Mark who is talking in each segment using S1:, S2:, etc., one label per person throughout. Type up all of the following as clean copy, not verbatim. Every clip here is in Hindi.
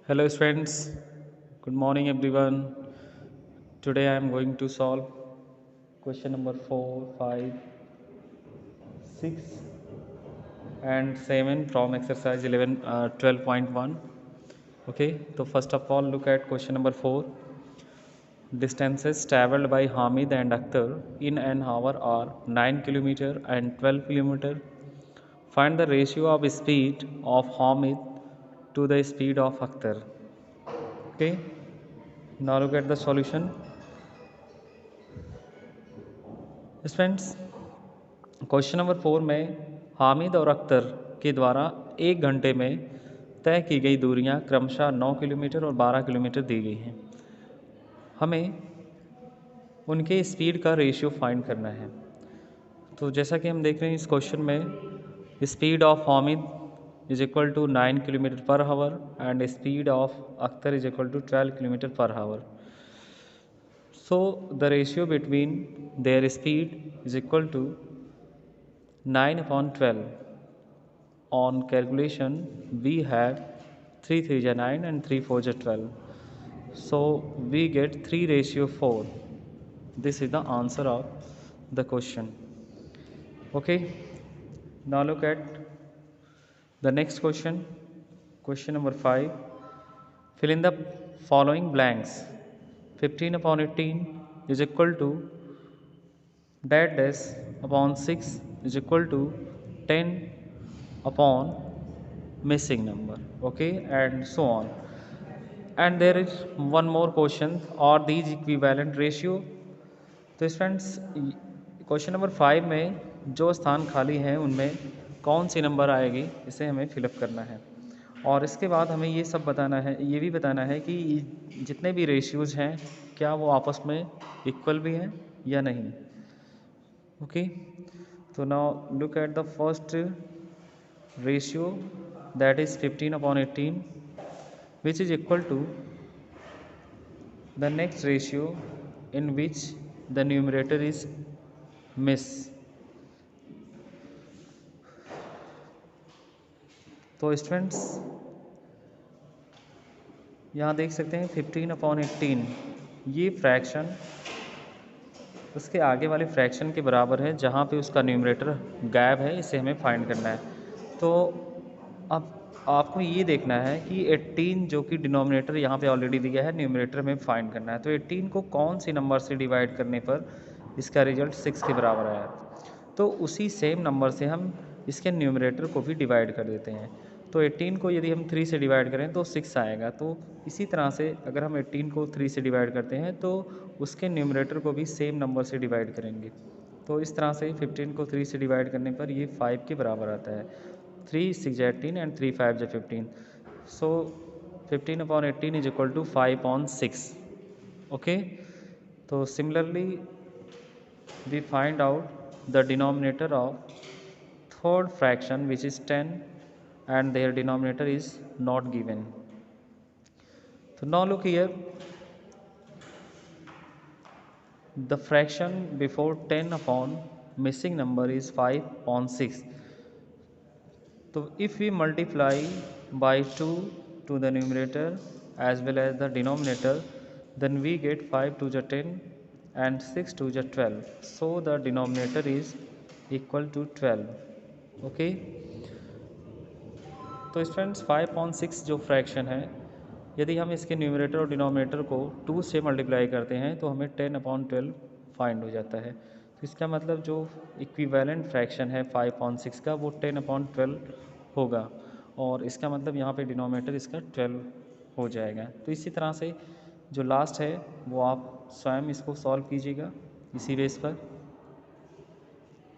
S1: Hello friends, good morning everyone. Today I am going to solve question number 4, 5, 6 and 7 from exercise 12.1. Okay, so first of all look at question number 4. Distances traveled by Hamid and Akhtar in an hour are 9 km and 12 km. Find the ratio of speed of Hamid to the speed of Akhtar. Okay, now look at the solution. Friends, question number 4 में हामिद और अख्तर के द्वारा 1 घंटे में तय की गई दूरियां क्रमशः 9 किलोमीटर और 12 किलोमीटर दी गई हैं। हमें उनके स्पीड का रेशियो फाइंड करना है। तो जैसा कि हम देख रहे हैं इस क्वेश्चन में speed of Hamid is equal to 9 kilometre per hour and speed of Akhtar is equal to 12 kilometre per hour. So the ratio between their speed is equal to 9 upon 12. On calculation we had 3 3 is 9 and 3 4 is 12. So we get 3 ratio 4. This is the answer of the question. Okay, now look at the next question. Question number 5. Fill in the following blanks. 15 upon 18 is equal to that dash upon 6 is equal to 10 upon missing number. Okay, and so on. And there is one more question, are these equivalent ratio? तो स्टूडेंट्स, क्वेश्चन नंबर 5 में जो स्थान खाली हैं उनमें कौन सी नंबर आएगी इसे हमें फिलअप करना है। और इसके बाद हमें ये सब बताना है, ये भी बताना है कि जितने भी रेशियोज़ हैं क्या वो आपस में इक्वल भी हैं या नहीं। Okay, so now look at the first ratio, that is 15 upon 18, which is equal to the next ratio in which the numerator is miss. तो स्टूडेंट्स यहाँ देख सकते हैं 15 अपॉन 18 ये फ्रैक्शन उसके आगे वाले फ्रैक्शन के बराबर है जहाँ पे उसका न्यूमरेटर गायब है, इसे हमें फाइंड करना है। तो अब आपको ये देखना है कि 18 जो कि डिनोमिनेटर यहाँ पे ऑलरेडी दिया है, न्यूमरेटर में फाइंड करना है। तो 18 को कौन सी नंबर से डिवाइड करने पर इसका रिजल्ट 6 के बराबर आया, तो उसी सेम नंबर से हम इसके न्यूमरेटर को भी डिवाइड कर देते हैं। तो 18 को यदि हम 3 से डिवाइड करें तो 6 आएगा। तो इसी तरह से अगर हम 18 को 3 से डिवाइड करते हैं तो उसके न्यूमरेटर को भी सेम नंबर से डिवाइड करेंगे। तो इस तरह से 15 को 3 से डिवाइड करने पर ये 5 के बराबर आता है। 3 6 18 and 3 5 15। So 15 upon 18 is equal to 5 upon 6। Okay, तो similarly we find out the denominator of third fraction, which is 10, and their denominator is not given. So now look here, the fraction before 10 upon missing number is 5 upon 6. So if we multiply by 2 to the numerator as well as the denominator, then we get 5 to the 10 and 6 to the 12. So the denominator is equal to 12. Okay, तो स्टूडेंट्स 5/6 जो फ्रैक्शन है, यदि हम इसके न्यूमरेटर और डिनोमिनेटर को 2 से मल्टीप्लाई करते हैं तो हमें 10/12 फाइंड हो जाता है। तो इसका मतलब जो इक्विवेलेंट फ्रैक्शन है 5/6 का वो 10/12 होगा, और इसका मतलब यहाँ पे डिनोमिनेटर इसका 12 हो जाएगा। तो इसी तरह से जो लास्ट है वो आप स्वयं इसको सॉल्व कीजिएगा इसी बेस पर।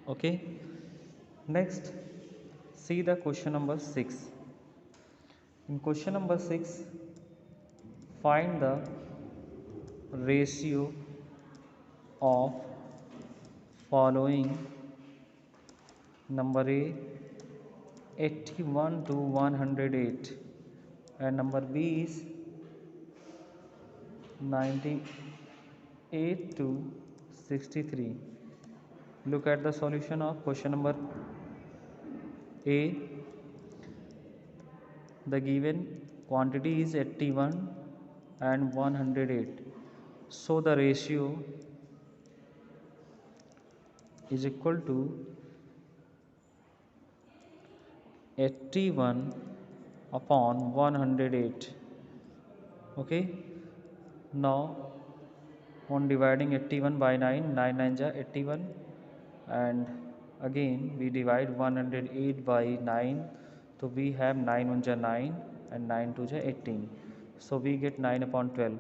S1: Okay, next see the question number 6. In question number 6, find the ratio of following. Number A 81 to 108 and number B is 98 to 63. Look at the solution of question number A. The given quantity is 81 and 108, so the ratio is equal to 81 upon 108. Okay, now on dividing 81 by 9, 9 9 ja 81, and again we divide 108 by 9, so we have 9 1 ja 9 and 9 2 ja 18, so we get 9 upon 12,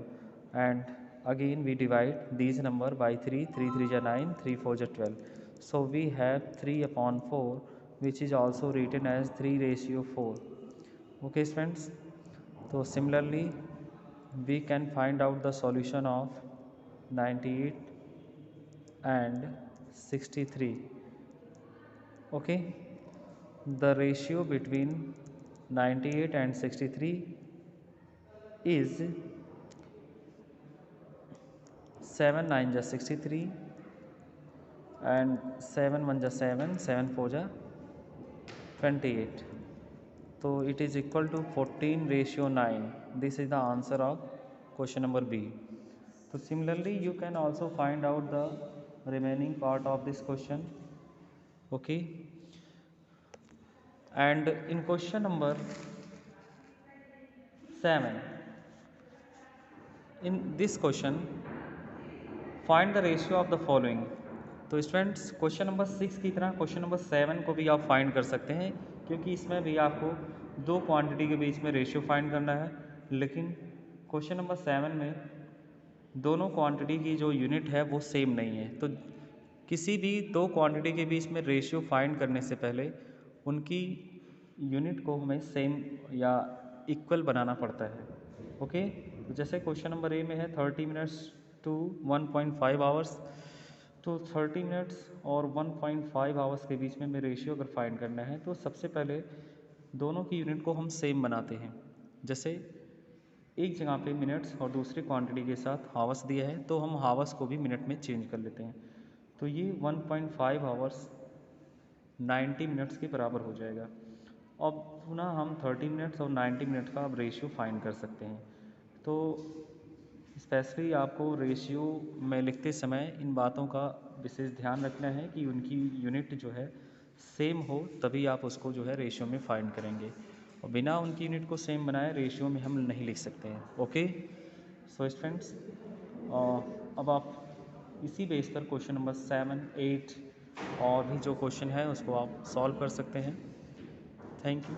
S1: and again we divide these number by 3, 3 3 ja 9, 3 4 ja 12, so we have 3 upon 4, which is also written as 3:4. Okay friends, so similarly we can find out the solution of 98 and 63. Okay, the ratio between 98 and 63 is 7 9 ja 63 and 7 1 ja 7, 7 4 ja 28. So it is equal to 14:9. This is the answer of question number B. So similarly you can also find out the remaining part of this question. Okay, and in question number 7, in this question find the ratio of the following. तो स्टूडेंट्स क्वेश्चन नंबर 6 की तरह क्वेश्चन नंबर 7 को भी आप फाइंड कर सकते हैं, क्योंकि इसमें भी आपको दो क्वांटिटी के बीच में रेशियो फाइंड करना है, लेकिन क्वेश्चन नंबर 7 में दोनों क्वांटिटी की जो यूनिट है वो सेम नहीं है। तो किसी भी दो क्वांटिटी के बीच में रेशियो फाइंड करने से पहले उनकी यूनिट को हमें सेम या इक्वल बनाना पड़ता है। ओके, तो जैसे क्वेश्चन नंबर ए में है 30 मिनट्स टू 1.5 आवर्स, तो 30 मिनट्स और 1.5 आवर्स के बीच में रेशियो अगर फाइंड करना है तो सबसे पहले दोनों की यूनिट को हम सेम बनाते हैं। जैसे एक जगह पे मिनट्स और दूसरी क्वांटिटी के साथ हावर्स दिया है, तो हम हावर्स को भी मिनट में चेंज कर लेते हैं। तो ये 1.5 आवर्स 90 मिनट्स के बराबर हो जाएगा। अब पुनः हम 30 मिनट्स और 90 मिनट का अब रेशियो फाइंड कर सकते हैं। तो स्पेशली आपको रेशियो में लिखते समय इन बातों का विशेष ध्यान रखना है कि उनकी यूनिट जो है सेम हो, तभी आप उसको जो है रेशियो में फाइंड करेंगे, और बिना उनकी यूनिट को सेम बनाए रेशियो में हम नहीं लिख सकते हैं। ओके, सो स्टूडेंट्स अब आप इसी बेस पर क्वेश्चन नंबर 7, 8 और भी जो क्वेश्चन है उसको आप सॉल्व कर सकते हैं। Thank you.